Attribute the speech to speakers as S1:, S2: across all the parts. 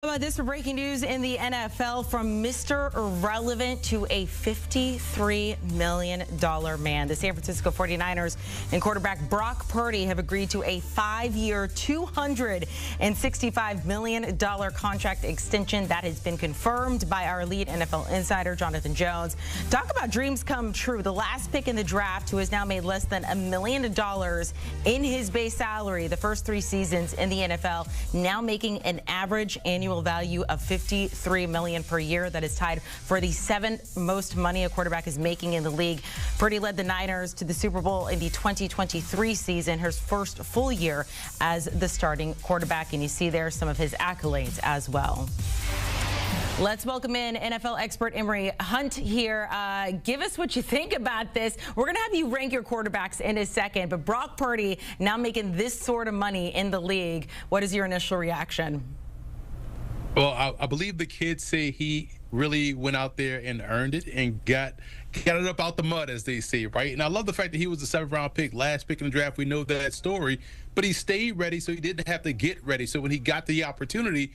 S1: About this for breaking news in the NFL, from Mr. Irrelevant to a $53 million man. The San Francisco 49ers and quarterback Brock Purdy have agreed to a 5-year, $265 million contract extension. That has been confirmed by our elite NFL insider, Jonathan Jones. Talk about dreams come true. The last pick in the draft, who has now made less than $1 million in his base salary the first 3 seasons in the NFL, now making an average annual value of $53 million per year. That is tied for the 7th most money a quarterback is making in the league. Purdy led the Niners to the Super Bowl in the 2023 season, his first full year as the starting quarterback, and you see there some of his accolades as well. Let's welcome in NFL expert Emery Hunt here. Give us what you think about this. We're going to have you rank your quarterbacks in a second, but Brock Purdy now making this sort of money in the league. What is your initial reaction?
S2: Well, I believe the kids say he really went out there and earned it and got it up out the mud, as they say, right? And I love the fact that he was the 7th-round pick, last pick in the draft. We know that story, but he stayed ready, so he didn't have to get ready. So when he got the opportunity,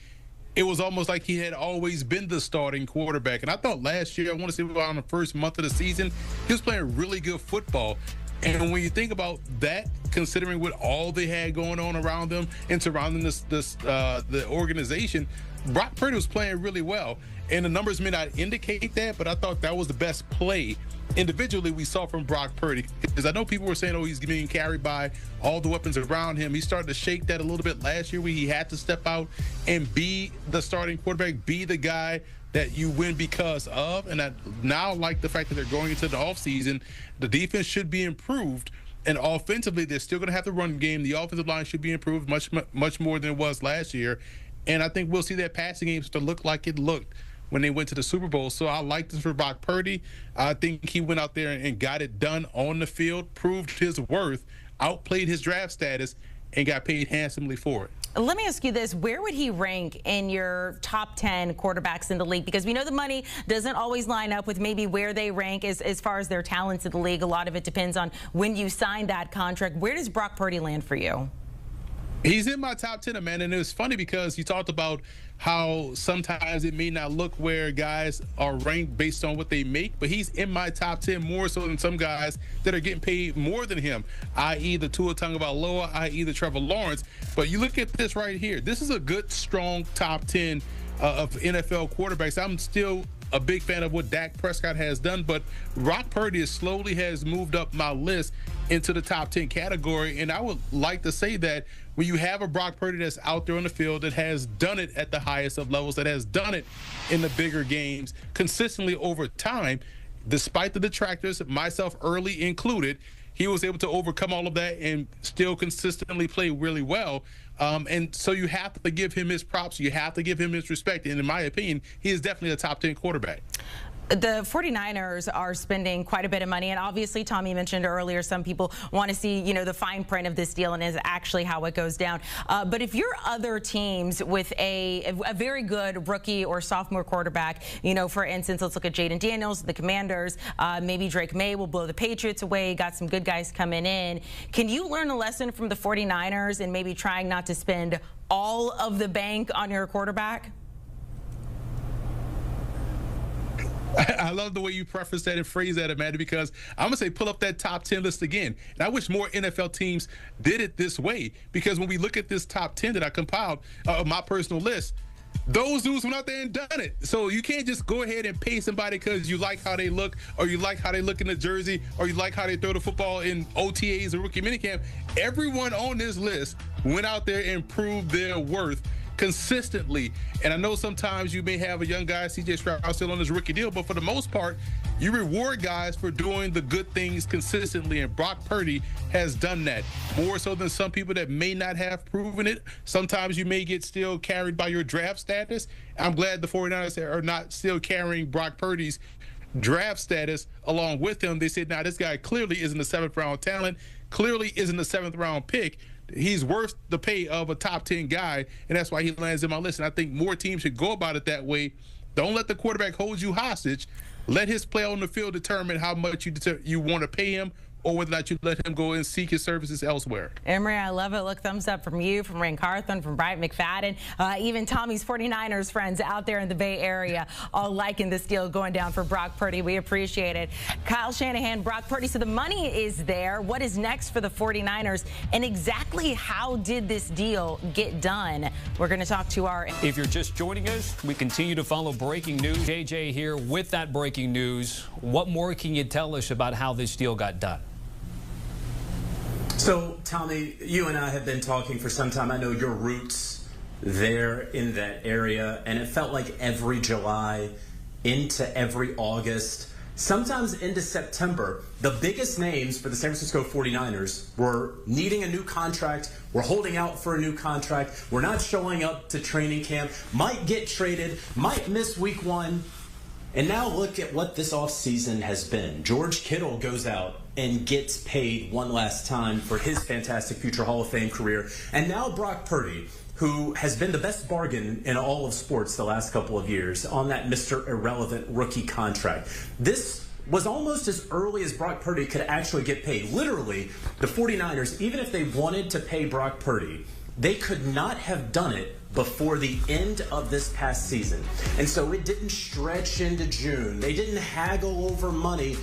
S2: it was almost like he had always been the starting quarterback. And I thought last year, I want to say around the first month of the season, he was playing really good football. And when you think about that, considering what all they had going on around them and surrounding the organization, Brock Purdy was playing really well. And the numbers may not indicate that, but I thought that was the best play individually we saw from Brock Purdy. Because I know people were saying, oh, he's being carried by all the weapons around him. He started to shake that a little bit last year, where he had to step out and be the starting quarterback, be the guy that you win because of. And I now like the fact that they're going into the offseason. The defense should be improved. And offensively, they're still going to have the run game. The offensive line should be improved much more than it was last year. And I think we'll see that passing game to look like it looked when they went to the Super Bowl. So I like this for Brock Purdy. I think he went out there and got it done on the field, proved his worth, outplayed his draft status, and got paid handsomely for it.
S1: Let me ask you this. Where would he rank in your top 10 quarterbacks in the league? Because we know the money doesn't always line up with maybe where they rank as far as their talents in the league. A lot of it depends on when you sign that contract. Where does Brock Purdy land for you?
S2: He's in my top 10, man, and it was funny because you talked about how sometimes it may not look where guys are ranked based on what they make, but he's in my top 10 more so than some guys that are getting paid more than him, i.e. the Tua Tagovailoa, i.e. the Trevor Lawrence. But you look at this right here. This is a good, strong top 10 of NFL quarterbacks. I'm still a big fan of what Dak Prescott has done, but Brock Purdy slowly has moved up my list into the top 10 category. And I would like to say that when you have a Brock Purdy that's out there on the field, that has done it at the highest of levels, that has done it in the bigger games consistently over time, despite the detractors, myself early included, he was able to overcome all of that and still consistently play really well. And so you have to give him his props. You have to give him his respect. And in my opinion, he is definitely a top 10 quarterback.
S1: The 49ers are spending quite a bit of money, and obviously, Tommy mentioned earlier, some people want to see, the fine print of this deal and is actually how it goes down. But if you're other teams with a very good rookie or sophomore quarterback, for instance, let's look at Jayden Daniels, the Commanders, maybe Drake May will blow the Patriots away, got some good guys coming in. Can you learn a lesson from the 49ers and maybe trying not to spend all of the bank on your quarterback?
S2: I love the way you preface that and phrase that, Amanda, because I'm going to say pull up that top 10 list again. And I wish more NFL teams did it this way, because when we look at this top 10 that I compiled of my personal list, those dudes went out there and done it. So you can't just go ahead and pay somebody because you like how they look, or you like how they look in the jersey, or you like how they throw the football in OTAs or rookie minicamp. Everyone on this list went out there and proved their worth consistently. And I know sometimes you may have a young guy, CJ Stroud, still on his rookie deal, but for the most part, you reward guys for doing the good things consistently, and Brock Purdy has done that more so than some people that may not have proven it. Sometimes you may get still carried by your draft status. I'm glad the 49ers are not still carrying Brock Purdy's draft status along with him. They said, now this guy clearly isn't a 7th-round talent, clearly isn't a 7th-round pick. He's worth the pay of a top 10 guy, and that's why he lands in my list. And I think more teams should go about it that way. Don't let the quarterback hold you hostage. Let his play on the field determine how much you want to pay him or whether or not you let him go and seek his services elsewhere.
S1: Emery, I love it. Look, thumbs up from you, from Ray Carthon, from Bryant McFadden, even Tommy's 49ers friends out there in the Bay Area, all liking this deal going down for Brock Purdy. We appreciate it. Kyle Shanahan, Brock Purdy. So the money is there. What is next for the 49ers? And exactly how did this deal get done? We're going to talk to our...
S3: If you're just joining us, we continue to follow breaking news. JJ here with that breaking news. What more can you tell us about how this deal got done?
S4: So, Tommy, you and I have been talking for some time. I know your roots there in that area, and it felt like every July into every August, sometimes into September, the biggest names for the San Francisco 49ers were needing a new contract, were holding out for a new contract, were not showing up to training camp, might get traded, might miss week 1. And now look at what this offseason has been. George Kittle goes out and gets paid one last time for his fantastic future Hall of Fame career. And now Brock Purdy, who has been the best bargain in all of sports the last couple of years, on that Mr. Irrelevant rookie contract. This was almost as early as Brock Purdy could actually get paid. Literally, the 49ers, even if they wanted to pay Brock Purdy, they could not have done it before the end of this past season. And so it didn't stretch into June. They didn't haggle over money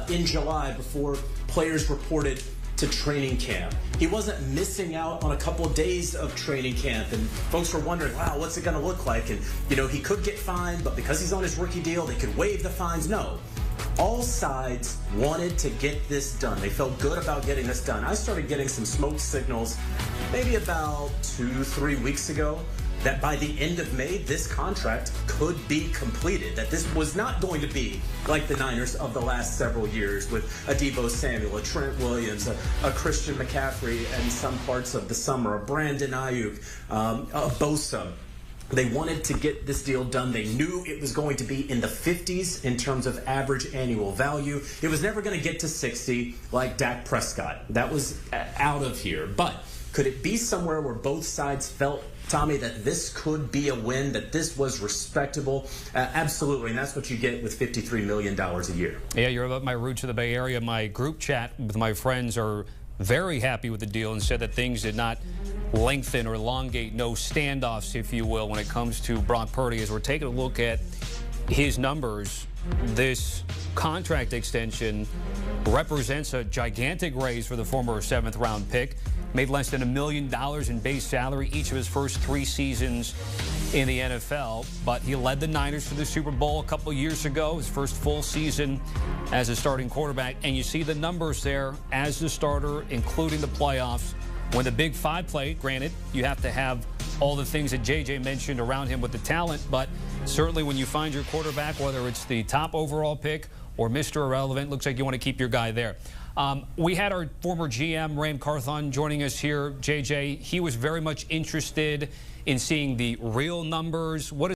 S4: in July before players reported to training camp. He wasn't missing out on a couple of days of training camp, and folks were wondering, wow, what's it going to look like? And, you know, he could get fined, but because he's on his rookie deal, they could waive the fines. No. All sides wanted to get this done. They felt good about getting this done. I started getting some smoke signals maybe about 2-3 weeks ago that by the end of May, this contract could be completed, that this was not going to be like the Niners of the last several years with a Deebo Samuel, a Trent Williams, a Christian McCaffrey, and some parts of the summer, a Brandon Ayuk, a Bosa. They wanted to get this deal done. They knew it was going to be in the 50s in terms of average annual value. It was never going to get to 60 like Dak Prescott. That was out of here. But could it be somewhere where both sides felt, Tommy, that this could be a win, that this was respectable? Absolutely, and that's what you get with $53 million a year.
S3: Yeah, you're about my roots of the Bay Area. My group chat with my friends are very happy with the deal and said that things did not lengthen or elongate, no standoffs, if you will, when it comes to Brock Purdy. As we're taking a look at his numbers, this contract extension represents a gigantic raise for the former 7th-round pick. Made less than $1 million in base salary each of his first 3 seasons in the NFL, but he led the Niners to the Super Bowl a couple years ago, his first full season as a starting quarterback. And you see the numbers there as the starter, including the playoffs. When the Big 5 play, granted, you have to have all the things that JJ mentioned around him with the talent, but certainly when you find your quarterback, whether it's the top overall pick or Mr. Irrelevant, looks like you want to keep your guy there. We had our former GM, Ray Carthon, joining us here. JJ, he was very much interested in seeing the real numbers. What